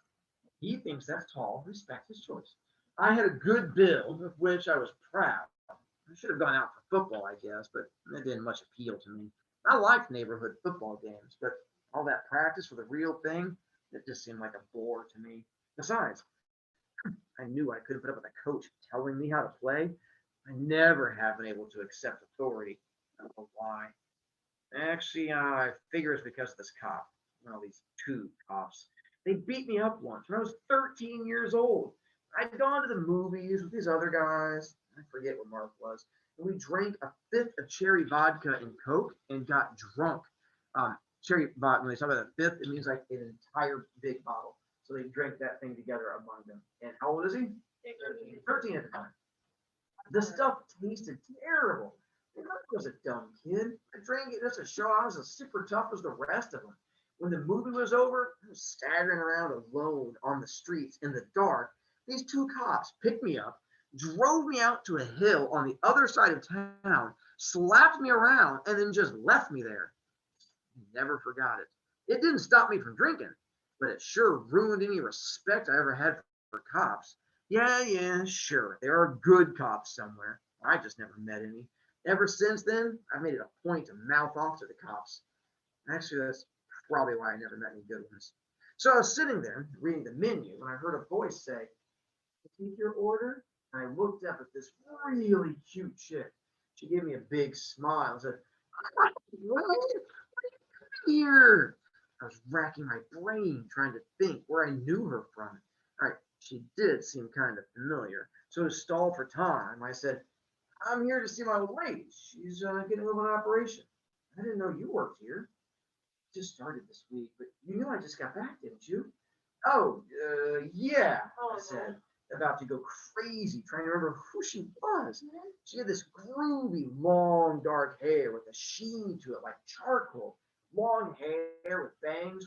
he thinks that's tall. Respect his choice. I had a good build, of which I was proud. I should have gone out for football, I guess, but that didn't much appeal to me. I liked neighborhood football games, but all that practice for the real thing, it just seemed like a bore to me. Besides, I knew I couldn't put up with a coach telling me how to play. I never have been able to accept authority. I don't know why. Actually, I figure it's because of this cop. Well, these two cops. They beat me up once when I was 13 years old. I'd gone to the movies with these other guys. I forget what Mark was. And we drank a fifth of cherry vodka and Coke and got drunk. Cherry vodka, when they talk about a fifth, it means like an entire big bottle. So they drank that thing together among them. And how old is he? 13 at the time. The stuff tasted terrible. I was a dumb kid. I drank it just to show I was as super tough as the rest of them. When the movie was over, I was staggering around alone on the streets in the dark. These two cops picked me up, drove me out to a hill on the other side of town, slapped me around, and then just left me there. Never forgot it. It didn't stop me from drinking, but it sure ruined any respect I ever had for cops. Yeah, sure. There are good cops somewhere. I just never met any. Ever since then, I've made it a point to mouth off to the cops. Actually, that's probably why I never met any good ones. So I was sitting there reading the menu when I heard a voice say, "Take your order?" And I looked up at this really cute chick. She gave me a big smile and said, "What are you here?" I was racking my brain trying to think where I knew her from. All right, she did seem kind of familiar. So to stall for time, I said, "I'm here to see my old lady. She's getting a little operation. I didn't know you worked here. Just started this week, but you knew I just got back, didn't you?" "Oh, yeah," I said, about to go crazy trying to remember who she was. She had this groovy, long, dark hair with a sheen to it like charcoal. Long hair with bangs.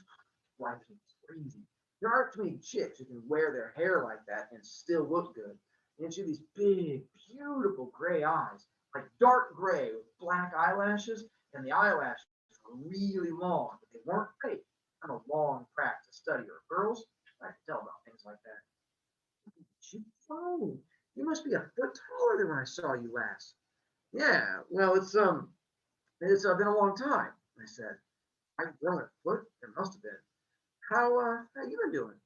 Drives me crazy. There aren't too many chicks who can wear their hair like that and still look good. And she had these big, beautiful gray eyes, like dark gray with black eyelashes, and the eyelashes were really long, but they weren't fake. I'm a long practice studier of girls. I can tell about things like that. "Oh, you must be a foot taller than when I saw you last." "Yeah, well, it's been a long time," I said. "I've grown a foot. It must have been. How you been doing?"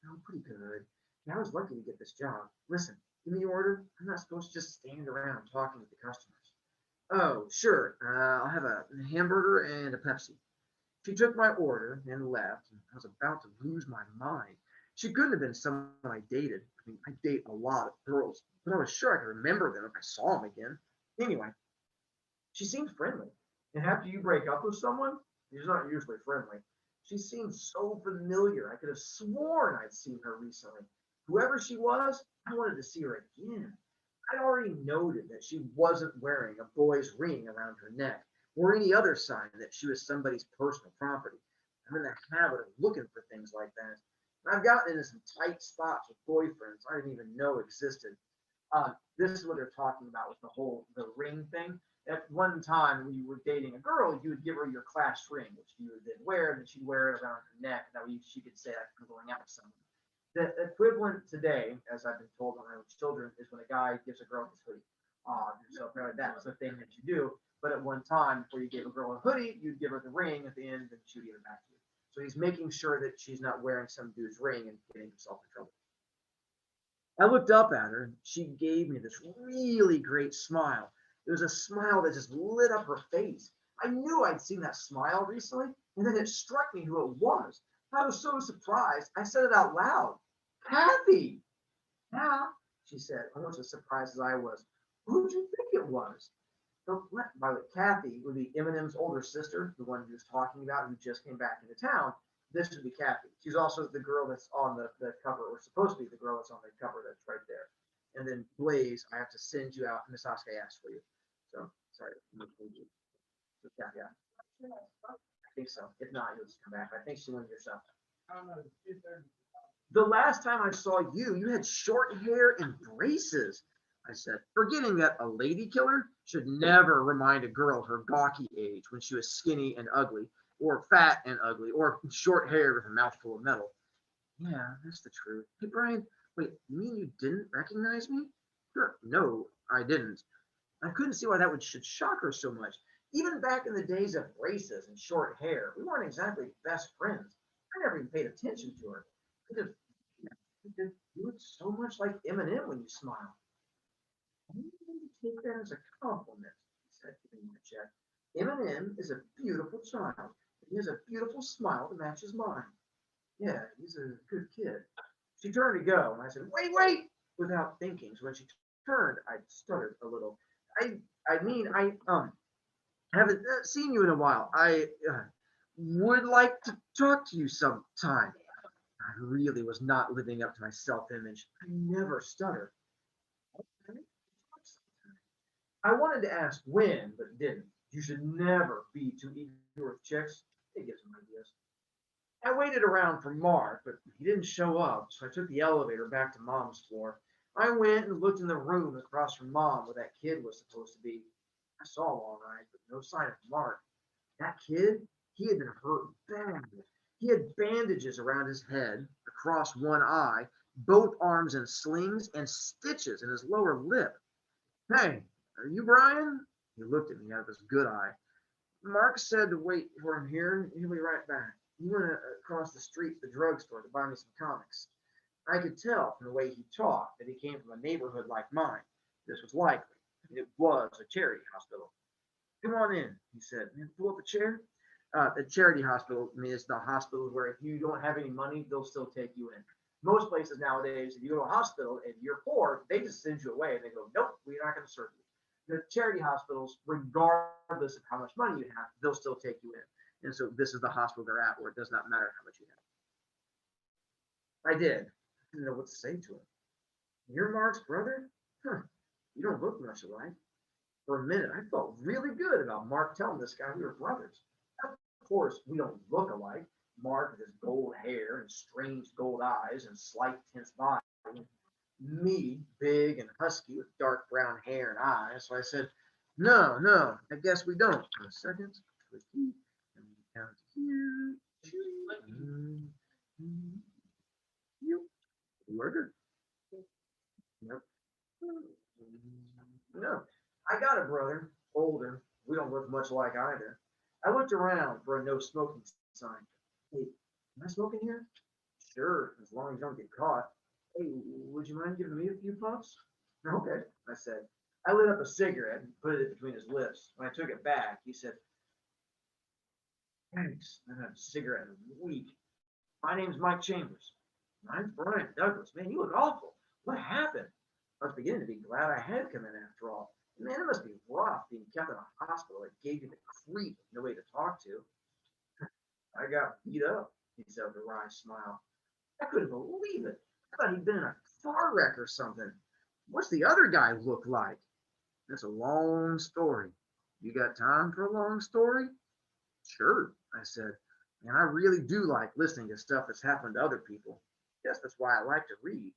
"Oh, pretty good. Yeah, I was lucky to get this job. Listen, give me your order. I'm not supposed to just stand around talking with the customers." "Oh, sure. I'll have a hamburger and a Pepsi." She took my order and left, and I was about to lose my mind. She couldn't have been someone I dated. I mean, I date a lot of girls, but I was sure I could remember them if I saw them again. Anyway, she seemed friendly. And after you break up with someone, she's not usually friendly. She seemed so familiar. I could have sworn I'd seen her recently. Whoever she was, I wanted to see her again. I'd already noted that she wasn't wearing a boy's ring around her neck or any other sign that she was somebody's personal property. I'm in the habit of looking for things like that. And I've gotten into some tight spots with boyfriends I didn't even know existed. This is what they're talking about with the ring thing. At one time, when you were dating a girl, you would give her your class ring, which you would then wear, and then she'd wear it around her neck. That way she could say, "I'm going out with someone." The equivalent today, as I've been told when I was children, is when a guy gives a girl his hoodie. So apparently that's the thing that you do. But at one time, before you gave a girl a hoodie, you'd give her the ring at the end, and she would give it back to you. So he's making sure that she's not wearing some dude's ring and getting himself in trouble. I looked up at her, and she gave me this really great smile. It was a smile that just lit up her face. I knew I'd seen that smile recently, and then it struck me who it was. I was so surprised, I said it out loud. Kathy. Yeah, she said, almost as surprised as I was. Who'd you think it was? So, by the way, Kathy would be Eminem's older sister, the one he was talking about, who just came back into town. This would be Kathy. She's also the girl that's on the cover, or supposed to be the girl that's on the cover that's right there. And then Blaze, I have to send you out. Miss Oscar asked for you. So, sorry. So, Kathy, yeah, I think so. If not, you'll just come back. I think she went yourself. The last time I saw you, you had short hair and braces, I said, forgetting that a lady killer should never remind a girl her gawky age when she was skinny and ugly, or fat and ugly, or short hair with a mouthful of metal. Yeah, that's the truth. Hey, Brian, wait, you mean you didn't recognize me? Sure, no, I didn't. I couldn't see why that should shock her so much. Even back in the days of braces and short hair, we weren't exactly best friends. I never even paid attention to her. You look so much like Eminem when you smile. I need to take that as a compliment, he said, giving me a check. Eminem is a beautiful child. He has a beautiful smile that matches mine. Yeah, he's a good kid. She turned to go, and I said, wait, without thinking. So when she turned, I stuttered a little. I haven't seen you in a while. I would like to talk to you sometime. I really was not living up to my self-image. I never stutter. I wanted to ask when, but didn't. You should never be too eager with chicks. It gives them ideas. I waited around for Mark, but he didn't show up, so I took the elevator back to Mom's floor. I went and looked in the room across from Mom where that kid was supposed to be. I saw him all right, but no sign of Mark. That kid, he had been hurt bad. He had bandages around his head, across one eye, both arms in slings, and stitches in his lower lip. Hey, are you Brian? He looked at me out of his good eye. Mark said to wait for him here, and he'll be right back. He went across the street to the drugstore to buy me some comics. I could tell from the way he talked that he came from a neighborhood like mine. This was likely. It was a charity hospital. Come on in, he said. Pull up a chair. The charity hospital, I mean, it's the hospital where if you don't have any money, they'll still take you in. Most places nowadays, if you go to a hospital and you're poor, they just send you away and they go, nope, we're not going to serve you. The charity hospitals, regardless of how much money you have, they'll still take you in. And so this is the hospital they're at where it does not matter how much you have. I did. I didn't know what to say to him. You're Mark's brother? Huh. You don't look much alike. For a minute, I felt really good about Mark telling this guy we were brothers. Of course, we don't look alike. Mark with his gold hair and strange gold eyes and slight tense body. Me, big and husky with dark brown hair and eyes. So I said, no, I guess we don't. For a second, twist and down to here. You ordered? Yep. No, I got a brother, older. We don't look much alike either. I looked around for a no smoking sign. Hey, am I smoking here? Sure, as long as you don't get caught. Hey, would you mind giving me a few puffs? Okay, I said. I lit up a cigarette and put it between his lips. When I took it back, he said, thanks. I haven't had a cigarette in a week. My name's Mike Chambers. Mine's Brian Douglas. Man, you look awful. What happened? I was beginning to be glad I had come in after all. Man, it must be rough being kept in a hospital that gave you the creep, no way to talk to. I got beat up, he said with a wry smile. I couldn't believe it. I thought he'd been in a car wreck or something. What's the other guy look like? That's a long story. You got time for a long story? Sure, I said. And I really do like listening to stuff that's happened to other people. Guess that's why I like to read.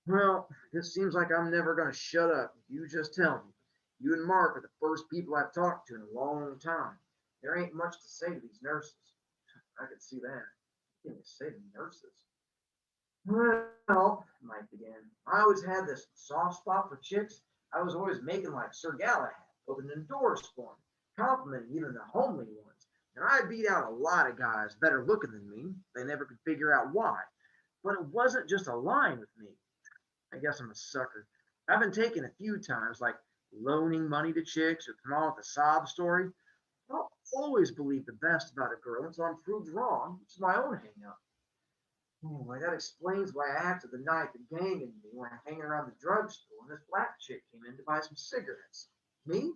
Well, it seems like I'm never going to shut up. You just tell me. You and Mark are the first people I've talked to in a long time. There ain't much to say to these nurses. I could see that. I can't say to nurses. Well, Mike began, I always had this soft spot for chicks. I was always making like Sir Galahad, opening doors for them, complimenting even the homely ones. And I beat out a lot of guys better looking than me. They never could figure out why. But it wasn't just a line with me. I guess I'm a sucker. I've been taken a few times, like loaning money to chicks or come on with a sob story. I'll always believe the best about a girl until I'm proved wrong. It's my own hang up. Oh, well, that explains why I acted the night the gang and me were hanging around the drugstore and this black chick came in to buy some cigarettes. Me?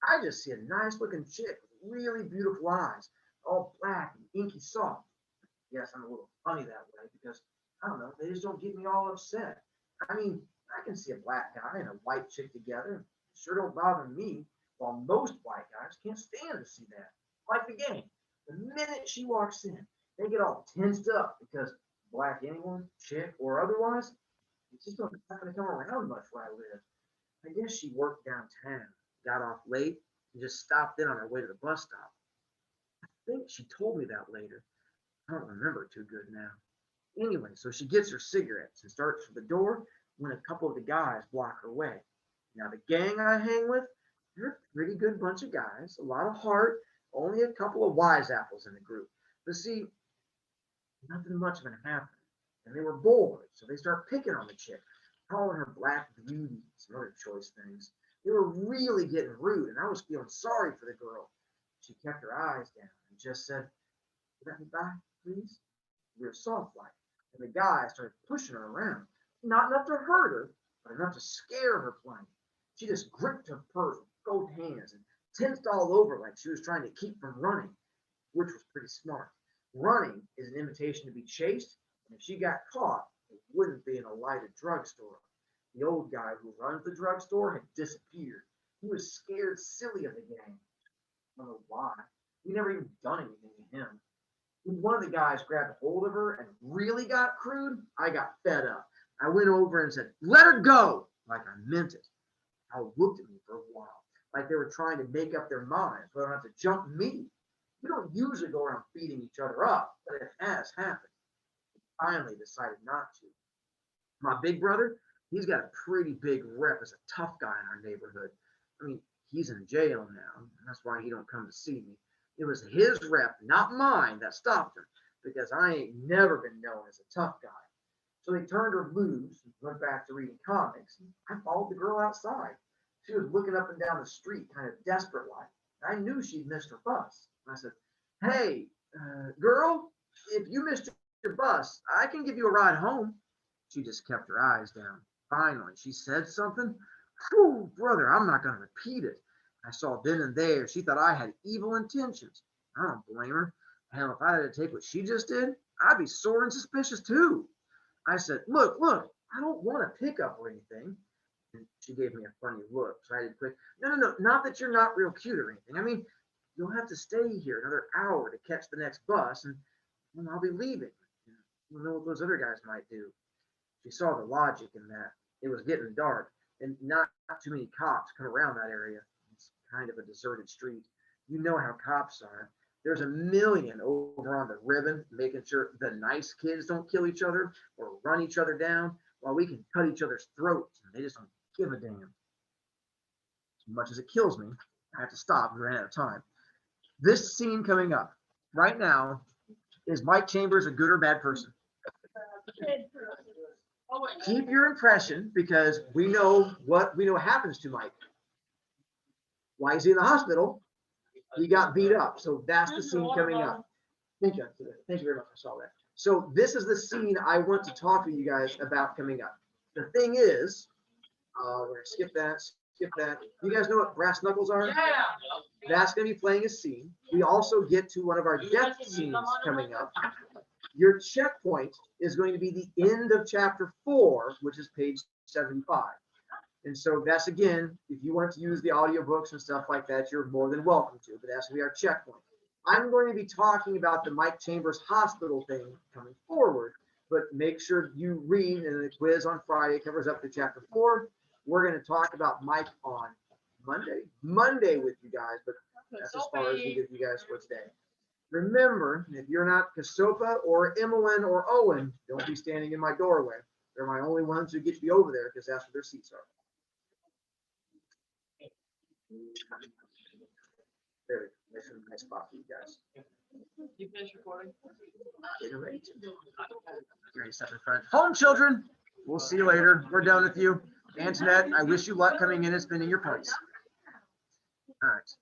I just see a nice looking chick with really beautiful eyes, all black and inky soft. Yes, I'm a little funny that way because, I don't know, they just don't get me all upset. I mean, I can see a black guy and a white chick together. It sure don't bother me, while most white guys can't stand to see that. Like the gang. The minute she walks in, they get all tensed up because black anyone, chick, or otherwise, it just don't happen to come around much where I live. I guess she worked downtown, got off late, and just stopped in on her way to the bus stop. I think she told me that later. I don't remember it too good now. Anyway, so she gets her cigarettes and starts for the door when a couple of the guys block her way. Now, the gang I hang with, they're a pretty good bunch of guys, a lot of heart, only a couple of wise apples in the group. But see, nothing much of it happened. And they were bored, so they start picking on the chick, calling her Black Beauty and some other choice things. They were really getting rude, and I was feeling sorry for the girl. She kept her eyes down and just said, "Let me by, please." We were soft like. And the guy started pushing her around. Not enough to hurt her, but enough to scare her plenty. She just gripped her purse with both hands and tensed all over like she was trying to keep from running, which was pretty smart. Running is an invitation to be chased, and if she got caught, it wouldn't be in a lighted drugstore. The old guy who runs the drugstore had disappeared. He was scared silly of the gang. I don't know why. We never even done anything to him. When one of the guys grabbed hold of her and really got crude, I got fed up. I went over and said, "Let her go," like I meant it. They looked at me for a while, like they were trying to make up their minds whether or not to jump me. We don't usually go around beating each other up, but it has happened. I finally decided not to. My big brother, he's got a pretty big rep as a tough guy in our neighborhood. I mean, he's in jail now, and that's why he don't come to see me. It was his rep, not mine, that stopped him, because I ain't never been known as a tough guy. So they turned her loose and went back to reading comics. I followed the girl outside. She was looking up and down the street, kind of desperate like. I knew she'd missed her bus. I said, "Hey, girl, if you missed your bus, I can give you a ride home." She just kept her eyes down. Finally, she said something. Whew, brother, I'm not going to repeat it. I saw then and there she thought I had evil intentions. I don't blame her. Hell, if I had to take what she just did, I'd be sore and suspicious too. I said, look, I don't want to pick up or anything. And she gave me a funny look. So I did quick, no, not that you're not real cute or anything. I mean, you'll have to stay here another hour to catch the next bus, and I'll be leaving. You know what those other guys might do. She saw the logic in that. It was getting dark, and not too many cops come around that area. It's kind of a deserted street. You know how cops are. There's a million over on the ribbon, making sure the nice kids don't kill each other or run each other down, while we can cut each other's throats, and they just don't give a damn. As much as it kills me, I have to stop. We ran out of time. This scene coming up right now, is Mike Chambers a good or bad person? Keep your impression, because we know what happens to Mike. Why is he in the hospital? He got beat up. So that's the scene coming up. Thank you very much. I saw that. So this is the scene I want to talk to you guys about coming up. The thing is, we're gonna skip that. You guys know what brass knuckles are? Yeah. That's gonna be playing a scene. We also get to one of our death scenes coming up. Your checkpoint is going to be the end of chapter 4, which is page 75. And so that's, again, if you want to use the audiobooks and stuff like that, you're more than welcome to, but that's going to be our checkpoint. I'm going to be talking about the Mike Chambers hospital thing coming forward, but make sure you read, and the quiz on Friday covers up to chapter 4. We're going to talk about Mike on Monday with you guys, but that's as far as we give you guys for today. Remember, if you're not Kasopa or Emmeline or Owen, don't be standing in my doorway. They're my only ones who get to be over there because that's where their seats are. There we go. That's a nice spot for you guys. You finished recording? Get ready to step in front. Home children, we'll see you later. We're done with you. Antoinette, I wish you luck coming in and spending your points. All right.